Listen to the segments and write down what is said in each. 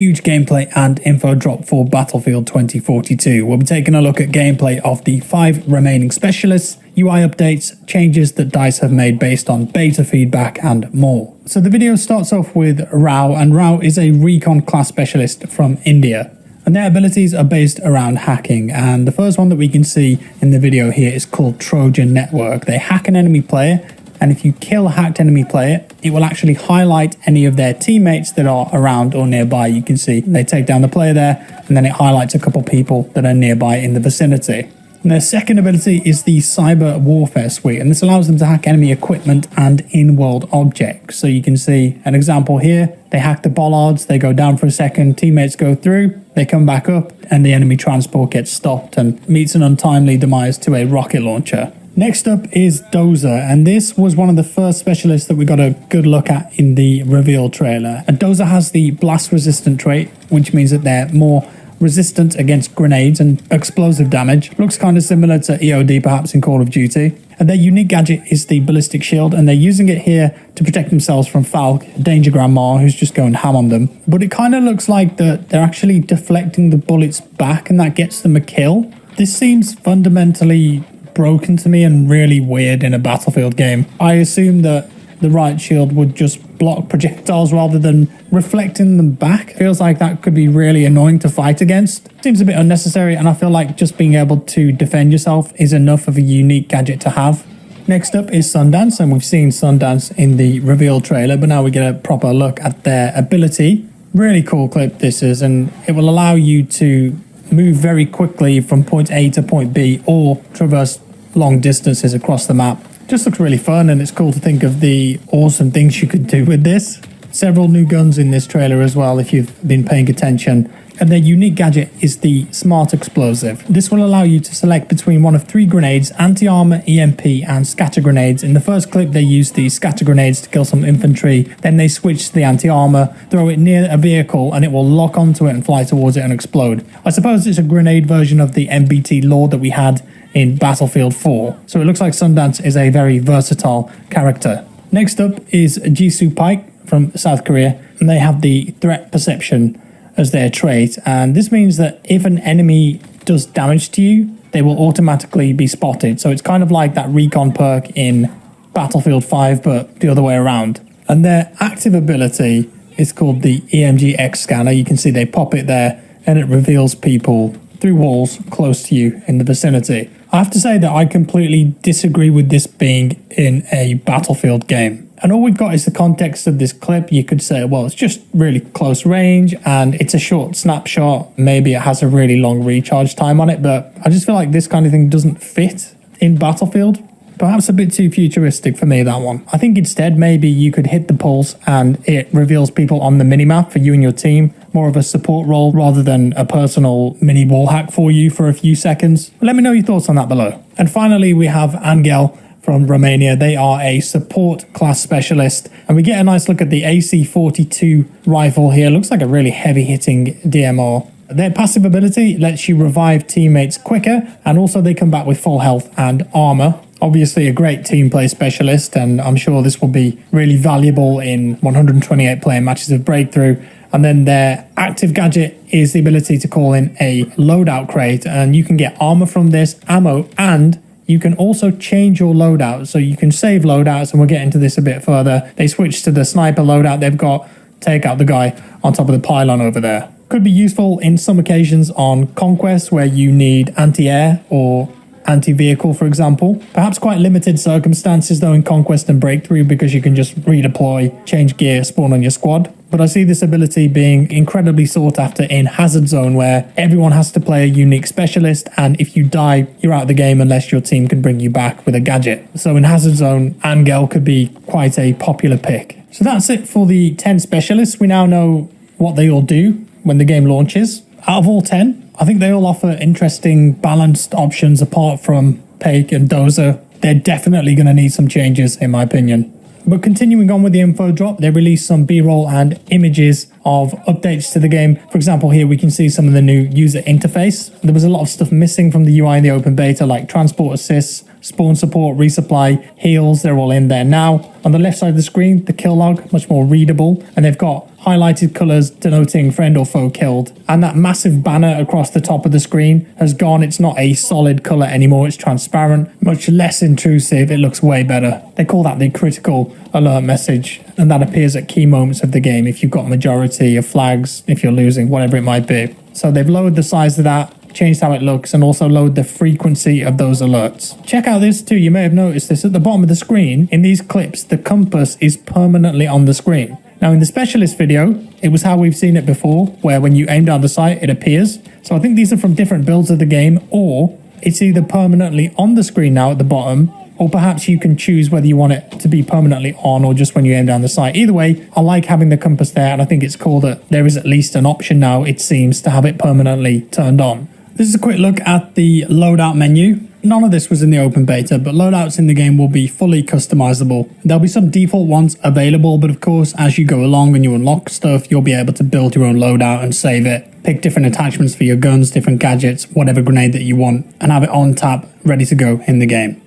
Huge gameplay and info drop for Battlefield 2042. We'll be taking a look at gameplay of the 5 remaining specialists, UI updates, changes that DICE have made based on beta feedback and more. So the video starts off with Rao, and Rao is a recon class specialist from India. And their abilities are based around hacking, and the first one that we can see in the video here is called Trojan Network. They hack an enemy player, and if you kill a hacked enemy player, it will actually highlight any of their teammates that are around or nearby. You can see they take down the player there, and then it highlights a couple people that are nearby in the vicinity. And their second ability is the Cyber Warfare Suite, and this allows them to hack enemy equipment and in-world objects. So you can see an example here. They hack the bollards, they go down for a second, teammates go through, they come back up, and the enemy transport gets stopped and meets an untimely demise to a rocket launcher. Next up is Dozer, and this was one of the first specialists that we got a good look at in the reveal trailer. And Dozer has the blast resistant trait, which means that they're more resistant against grenades and explosive damage. Looks kind of similar to EOD perhaps in Call of Duty. And their unique gadget is the ballistic shield, and they're using it here to protect themselves from Falk, Danger Grandma, who's just going ham on them. But it kind of looks like that they're actually deflecting the bullets back, and that gets them a kill. This seems fundamentally broken to me and really weird in a Battlefield game. I assume that the right shield would just block projectiles rather than reflecting them back. Feels like that could be really annoying to fight against. Seems a bit unnecessary, and I feel like just being able to defend yourself is enough of a unique gadget to have. Next up is Sundance, and we've seen Sundance in the reveal trailer, but now we get a proper look at their ability. Really cool clip this is, and it will allow you to move very quickly from point A to point B or traverse long distances across the map. Just looks really fun, and it's cool to think of the awesome things you could do with this. Several new guns in this trailer as well if you've been paying attention. And their unique gadget is the Smart Explosive. This will allow you to select between one of 3 grenades: anti-armor, EMP, and scatter grenades. In the first clip they used the scatter grenades to kill some infantry, then they switched to the anti-armor, throw it near a vehicle, and it will lock onto it and fly towards it and explode. I suppose it's a grenade version of the MBT Lord that we had in Battlefield 4. So it looks like Sundance is a very versatile character. Next up is Jisoo Pike from South Korea, and they have the threat perception as their trait, and this means that if an enemy does damage to you, they will automatically be spotted. So it's kind of like that recon perk in Battlefield 5, but the other way around. And their active ability is called the EMG-X scanner. You can see they pop it there, and it reveals people through walls close to you in the vicinity. I have to say that I completely disagree with this being in a Battlefield game. And all we've got is the context of this clip. You could say, well, it's just really close range and it's a short snapshot. Maybe it has a really long recharge time on it, but I just feel like this kind of thing doesn't fit in Battlefield. Perhaps a bit too futuristic for me, that one. I think instead maybe you could hit the pulse and it reveals people on the minimap for you and your team. More of a support role rather than a personal mini wall hack for you for a few seconds. Let me know your thoughts on that below. And finally we have Angel from Romania. They are a support class specialist, and we get a nice look at the AC-42 rifle here. Looks like a really heavy hitting DMR. Their passive ability lets you revive teammates quicker, and also they come back with full health and armor. Obviously a great team play specialist, and I'm sure this will be really valuable in 128 player matches of Breakthrough. And then their active gadget is the ability to call in a loadout crate, and you can get armor from this, ammo, and you can also change your loadout. So you can save loadouts, and we'll get into this a bit further. They switched to the sniper loadout they've got. Take out the guy on top of the pylon over there. Could be useful in some occasions on Conquest where you need anti-air or anti-vehicle, for example. Perhaps quite limited circumstances though in Conquest and Breakthrough, because you can just redeploy, change gear, spawn on your squad. But I see this ability being incredibly sought after in Hazard Zone, where everyone has to play a unique specialist, and if you die, you're out of the game unless your team can bring you back with a gadget. So in Hazard Zone, Angel could be quite a popular pick. So that's it for the 10 specialists. We now know what they all do when the game launches. Out of all 10, I think they all offer interesting, balanced options apart from Pake and Dozer. They're definitely going to need some changes, in my opinion. But continuing on with the info drop, they released some B-roll and images of updates to the game. For example, here we can see some of the new user interface. There was a lot of stuff missing from the UI in the open beta, like transport assists, spawn support, resupply, heals. They're all in there now. On the left side of the screen, the kill log, much more readable. And they've got highlighted colours denoting friend or foe killed. And that massive banner across the top of the screen has gone. It's not a solid colour anymore, it's transparent, much less intrusive, it looks way better. They call that the critical alert message, and that appears at key moments of the game if you've got majority of flags, if you're losing, whatever it might be. So they've lowered the size of that, changed how it looks, and also lowered the frequency of those alerts. Check out this too, you may have noticed this at the bottom of the screen. In these clips, the compass is permanently on the screen. Now in the specialist video, it was how we've seen it before, where when you aim down the sight, it appears. So I think these are from different builds of the game, or it's either permanently on the screen now at the bottom, or perhaps you can choose whether you want it to be permanently on or just when you aim down the sight. Either way, I like having the compass there, and I think it's cool that there is at least an option now, it seems, to have it permanently turned on. This is a quick look at the loadout menu. None of this was in the open beta, but loadouts in the game will be fully customizable. There'll be some default ones available, but of course, as you go along and you unlock stuff, you'll be able to build your own loadout and save it. Pick different attachments for your guns, different gadgets, whatever grenade that you want, and have it on tap, ready to go in the game.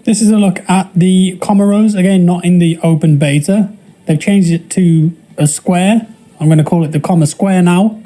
This is a look at the Comoros, again, not in the open beta. They've changed it to a square. I'm going to call it the Comma Square now.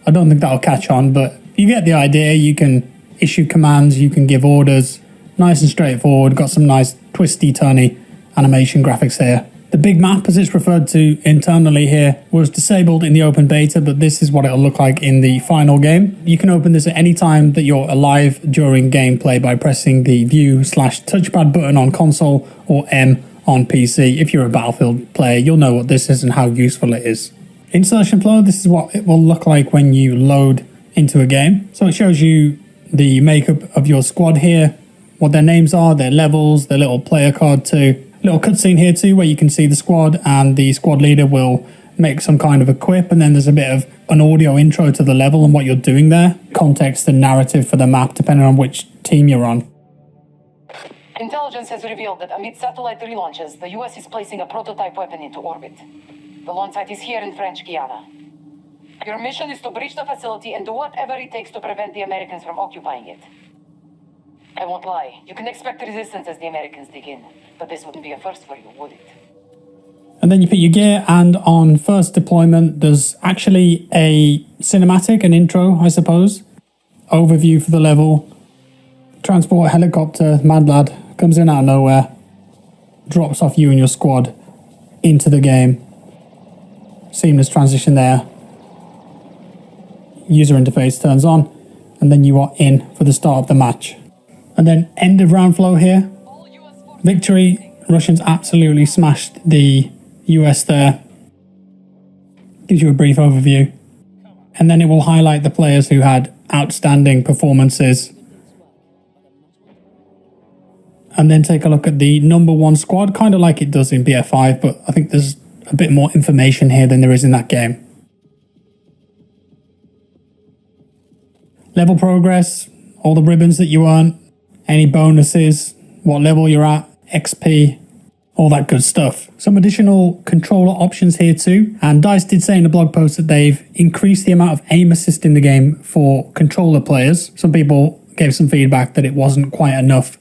I don't think that'll catch on, but you get the idea. You can issue commands, you can give orders, nice and straightforward, got some nice twisty turny animation graphics here. The big map, as it's referred to internally here, was disabled in the open beta, but this is what it'll look like in the final game. You can open this at any time that you're alive during gameplay by pressing the view/touchpad button on console or M on PC. If you're a Battlefield player, you'll know what this is and how useful it is. Insertion flow, this is what it will look like when you load into a game. So it shows you the makeup of your squad here, what their names are, their levels, their little player card too. Little cutscene here too, where you can see the squad, and the squad leader will make some kind of a quip, and then there's a bit of an audio intro to the level and what you're doing there. Context and narrative for the map, depending on which team you're on. Intelligence has revealed that amid satellite relaunches, the US is placing a prototype weapon into orbit. The launch site is here in French Guiana. Your mission is to breach the facility and do whatever it takes to prevent the Americans from occupying it. I won't lie, you can expect resistance as the Americans dig in, but this wouldn't be a first for you, would it? And then you put your gear, and on first deployment, there's actually a cinematic, an intro, I suppose. Overview for the level. Transport helicopter, mad lad, comes in out of nowhere, drops off you and your squad into the game. Seamless transition there. User interface turns on, and then you are in for the start of the match. And then end of round flow here. Victory. Russians absolutely smashed the US there. Gives you a brief overview. And then it will highlight the players who had outstanding performances. And then take a look at the number one squad, kind of like it does in BF5, but I think there's a bit more information here than there is in that game. Level progress, all the ribbons that you earn, any bonuses, what level you're at, XP, all that good stuff. Some additional controller options here too. And DICE did say in the blog post that they've increased the amount of aim assist in the game for controller players. Some people gave some feedback that it wasn't quite enough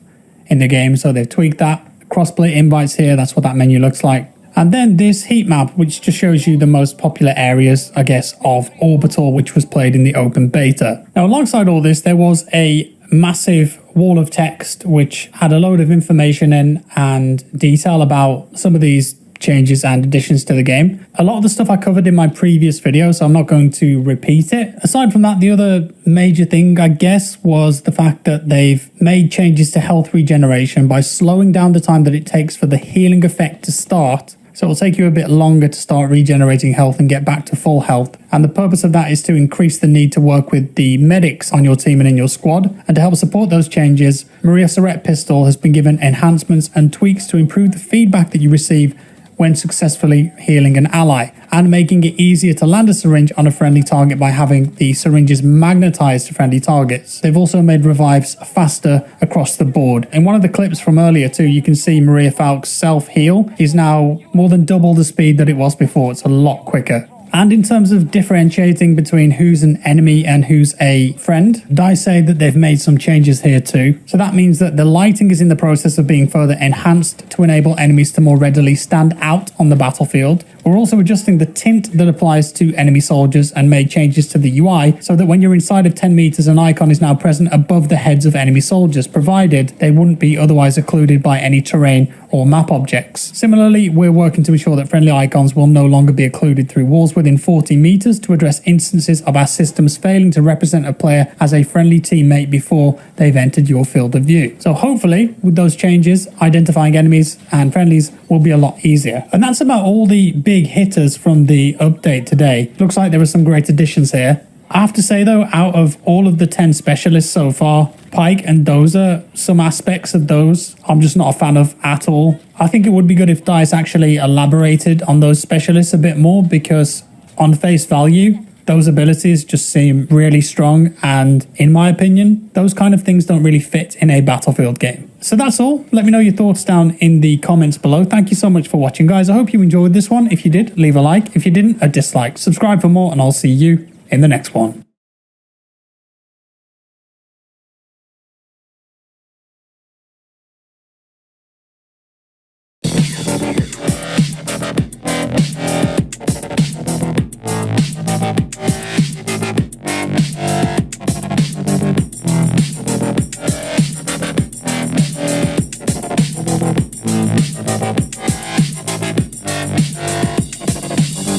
in the game, so they've tweaked that. Crossplay invites here, that's what that menu looks like. And then this heat map, which just shows you the most popular areas, I guess, of Orbital, which was played in the open beta. Now, alongside all this, there was a massive wall of text which had a load of information in and detail about some of these changes and additions to the game. A lot of the stuff I covered in my previous video, so I'm not going to repeat it. Aside from that, the other major thing, I guess, was the fact that they've made changes to health regeneration by slowing down the time that it takes for the healing effect to start. So it'll take you a bit longer to start regenerating health and get back to full health. And the purpose of that is to increase the need to work with the medics on your team and in your squad. And to help support those changes, Maria Surette Pistol has been given enhancements and tweaks to improve the feedback that you receive when successfully healing an ally, and making it easier to land a syringe on a friendly target by having the syringes magnetized to friendly targets. They've also made revives faster across the board. In one of the clips from earlier too, you can see Maria Falk's self-heal is now more than double the speed that it was before. It's a lot quicker. And in terms of differentiating between who's an enemy and who's a friend, DICE say that they've made some changes here too. So that means that the lighting is in the process of being further enhanced to enable enemies to more readily stand out on the battlefield, We're also adjusting the tint that applies to enemy soldiers and made changes to the UI so that when you're inside of 10 meters, an icon is now present above the heads of enemy soldiers, provided they wouldn't be otherwise occluded by any terrain or map objects. Similarly, we're working to ensure that friendly icons will no longer be occluded through walls within 40 meters to address instances of our systems failing to represent a player as a friendly teammate before they've entered your field of view. So hopefully, with those changes, identifying enemies and friendlies will be a lot easier. And that's about all the big hitters from the update today. Looks like there were some great additions here. I have to say though, out of all of the 10 specialists so far, Pike and Dozer, some aspects of those I'm just not a fan of at all. I think it would be good if DICE actually elaborated on those specialists a bit more, because on face value, those abilities just seem really strong, and in my opinion, those kind of things don't really fit in a Battlefield game. So that's all. Let me know your thoughts down in the comments below. Thank you so much for watching, guys. I hope you enjoyed this one. If you did, leave a like. If you didn't, a dislike. Subscribe for more, and I'll see you in the next one.